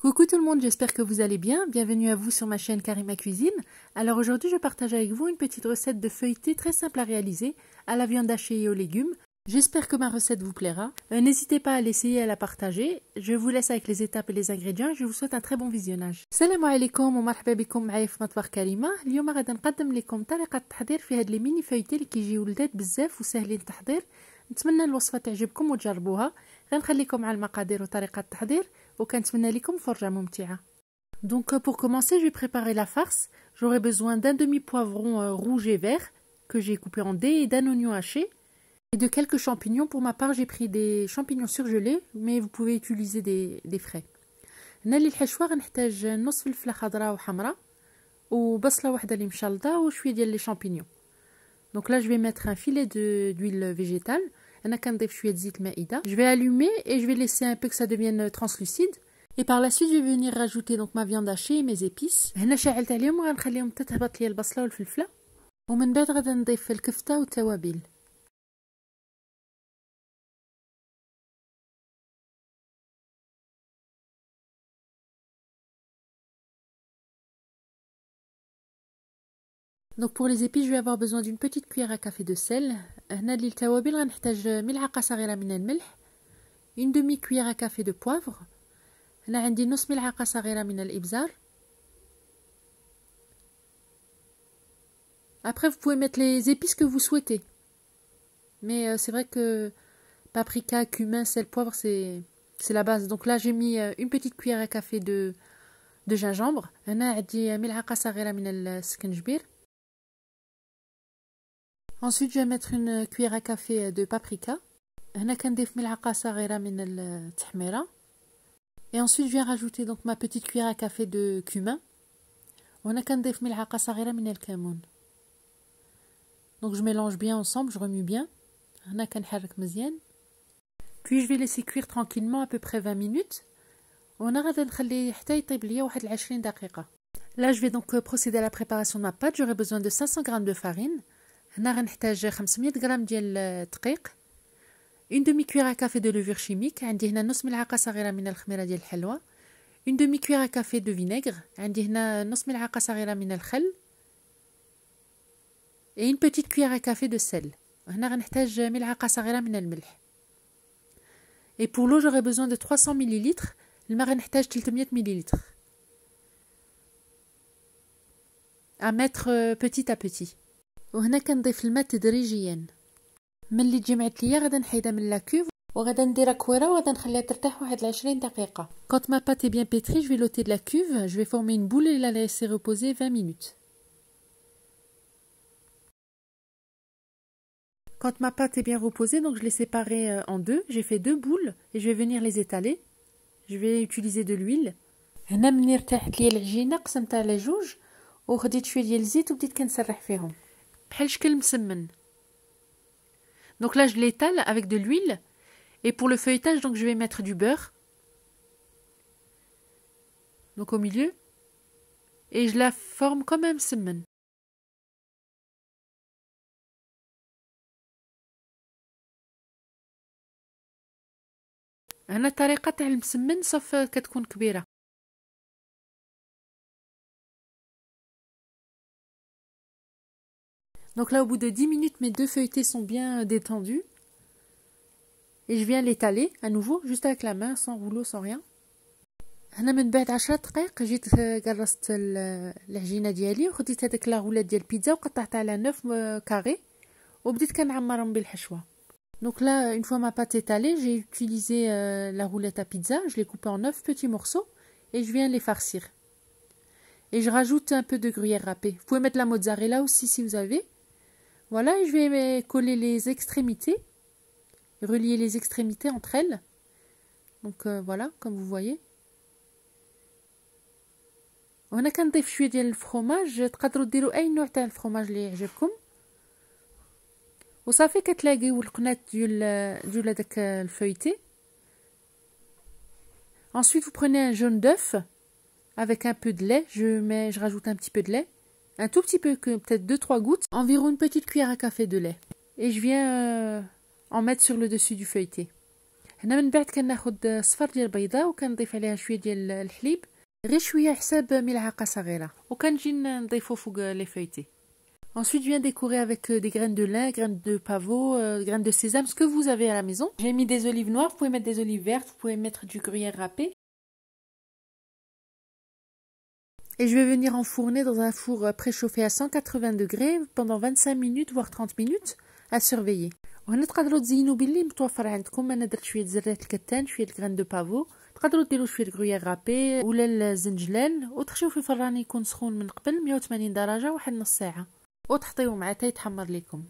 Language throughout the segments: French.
Coucou tout le monde, j'espère que vous allez bien. Bienvenue à vous sur ma chaîne Karima Cuisine. Alors aujourd'hui, je partage avec vous une petite recette de feuilleté très simple à réaliser à la viande hachée et aux légumes. J'espère que ma recette vous plaira. N'hésitez pas à l'essayer et à la partager. Je vous laisse avec les étapes et les ingrédients. Je vous souhaite un très bon visionnage. السلام عليكم ومرحبا بكم معايا في مطبخ كريمة. اليوم غادي نقدم لكم طريقة التحضير في هاد لي ميني فeuilleté اللي كيجيو لذاذ بزاف وسهلين التحضير. نتمنى الوصفة تعجبكم وتجربوها. غنخليكم على المقادير وطريقة التحضير وكنتمنى لكم فرجة ممتعة. Donc pour commencer, je vais préparer la farce. J'aurai besoin d'un demi-poivron rouge et vert que j'ai coupé en dés et d'un oignon haché et de quelques champignons. Pour ma part, j'ai pris des champignons surgelés, mais vous pouvez utiliser des frais. هنا للحشوة غنحتاج نص فلفلة خضراء وحمراء وبصلة واحدة اللي مشلطة وشوية ديال لي champignons. Donc là, je vais mettre un filet d'huile végétale. Je vais allumer et je vais laisser un peu que ça devienne translucide. Et par la suite, je vais venir rajouter donc ma viande hachée et mes épices. هنا شعلت عليهم وغنخليهم تتهبط لي البصلة والفلفلة. ومن بعد غادي نضيف الكفتة والتوابل. Donc pour les épices, je vais avoir besoin d'une petite cuillère à café de sel. هنا للتوابل غنحتاج ملعقة صغيرة من الملح. Une demi-cuillère à café de poivre. هنا عندي نص ملعقة صغيرة من الإبزار. Après, vous pouvez mettre les épices que vous souhaitez. Mais c'est vrai que paprika, cumin, sel, poivre, c'est la base. Donc là, j'ai mis une petite cuillère à café de gingembre. هنا عندي ملعقة صغيرة من السكنجبير. Ensuite, je vais mettre une cuillère à café de paprika. هنا كنضيف ملعقة صغيرة من التحميرة. Et ensuite, je viens rajouter donc ma petite cuillère à café de cumin. وهنا كنضيف ملعقة صغيرة من الكمون. Donc je mélange bien ensemble, je remue bien. هنا كنحرك مزيان. Puis je vais laisser cuire tranquillement à peu près 20 minutes. وهنا غادي نخليه حتى يطيب ليا واحد 20 دقيقة. Là, je vais donc procéder à la préparation de ma pâte. J'aurai besoin de 500 g de farine. هنا غنحتاج 500 g ديال الدقيق. Une demi-cuillère à café de levure chimique. عندي هنا نص ملعقة صغيرة من الخميرة ديال الحلوى. Une demi-cuillère à café de vinaigre. عندي هنا نص ملعقة صغيرة من الخل. Et une petite cuillère à café de sel. هنا غنحتاج ملعقة صغيرة من الملح. Et pour l'eau, j'aurai besoin de 300 ml. الماء غنحتاج 300 ml. À mettre petit à petit. وهنا كنضيف الماء تدريجيا. ملي تجمعت ليا غادا نحيدها من لاكوف وغادا نديرها كويره وغادا نخليها ترتاح واحد 20 دقيقه. Quand ma pâte est bien pétrie, je vais l'ôter de la cuve, je vais former une boule et la laisser reposer 20 minutes. Quand ma pâte est bien reposée, donc je l'ai séparée en deux, j'ai fait deux boules et je vais venir les étaler. Je vais utiliser de l'huile. هنا ملي ارتاحت ليا العجينه قسمتها على جوج وخديت شويه ديال الزيت وبديت كنسرح فيهم بحال شكل مسمن. Donc là, je l'étale avec de l'huile. Et pour le feuilletage, donc je vais mettre du beurre. Donc au milieu. Et je la forme comme un msemen. هنا الطريقة تاع المسمن صف كتكون كبيرة. Donc là, au bout de 10 minutes, mes deux feuilletés sont bien détendus. Et je viens l'étaler à nouveau, juste avec la main, sans rouleau, sans rien. هنا من بعد 10 دقائق جيت قرصت العجينة ديالي وخديت هذاك لاغولات ديال البيتزا وقطعتها على 9 كاري وبديت كنعمرهم بالحشوة. Donc là, une fois ma pâte étalée, j'ai utilisé la roulette à pizza, je l'ai coupée en 9 petits morceaux et je viens les farcir. Et je rajoute un peu de gruyère râpée. Vous pouvez mettre la mozzarella aussi si vous avez. Voilà, et je vais coller les extrémités, relier les extrémités entre elles. Donc voilà, comme vous voyez. وهنا كنضيف شويه ديال الفرomage. تقدروا ديروا اي نوع تاع الفرomage اللي يعجبكم وصافي كتلاقيو القنات ديال هذاك الفeuilleté. Ensuite vous prenez un jaune d'œuf avec un peu de lait. Je rajoute un petit peu de lait, un tout petit peu, peut-être 2-3 gouttes, environ une petite cuillère à café de lait. Et je viens en mettre sur le dessus du feuilleté. هنا من بعد كناخد صفر ديال البيضه وكنضيف عليها شويه ديال الحليب، غير شويه حساب ملعقه صغيره، وكنجي نضيفو فوق لي فeuilletés. Ensuite, je viens décorer avec des graines de lin, graines de pavot, graines de sésame, ce que vous avez à la maison. J'ai mis des olives noires, vous pouvez mettre des olives vertes, vous pouvez mettre du gruyère râpé. Et je vais venir enfourner dans un four préchauffé à 180 degrés pendant 25 minutes voire 30 minutes à surveiller. وهنا تقدروا تزينوا باللي متوفر عندكم. انا درت شويه زرات الكتان، شويه الغران دو بافو، تقدروا ديروا شويه الكرويير رابي ولا الزنجلان، وتخشيو في الفران يكون سخون من قبل 180 درجه واحد نص ساعه، وتحطيوه معاه حتى يتحمر لكم.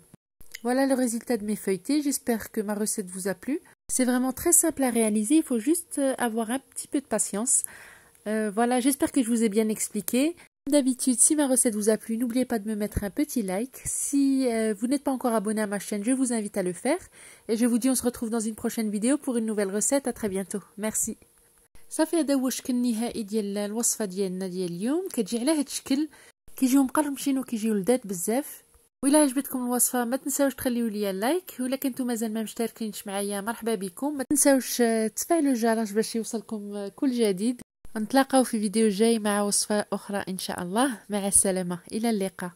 Voilà le résultat de mes feuilletés, j'espère que ma recette vous a plu. C'est vraiment très simple à réaliser, il faut juste avoir un petit peu de patience. Voilà, j'espère que je vous ai bien expliqué. D'habitude, si ma recette vous a plu, n'oubliez pas de me mettre un petit like. Si vous n'êtes pas encore abonné à ma chaîne, je vous invite à le faire. Et je vous dis, on se retrouve dans une prochaine vidéo pour une nouvelle recette. À très bientôt. Merci. صافي هذا هو الشكل النهائي ديال الوصفه ديالنا ديال اليوم. كتجي على هذا الشكل، كيجيو مقرمشين وكيجيو لذاذ بزاف. وإلا عجبتكم الوصفه ما تنساوش تخليوا لي لايك، ولا كنتو مازال ما مشتركينش معايا مرحبا بكم. ما تنساوش تفعلوا الجرس باش يوصلكم كل جديد. نتلاقاو في فيديو جاي مع وصفة أخرى إن شاء الله. مع السلامة، إلى اللقاء.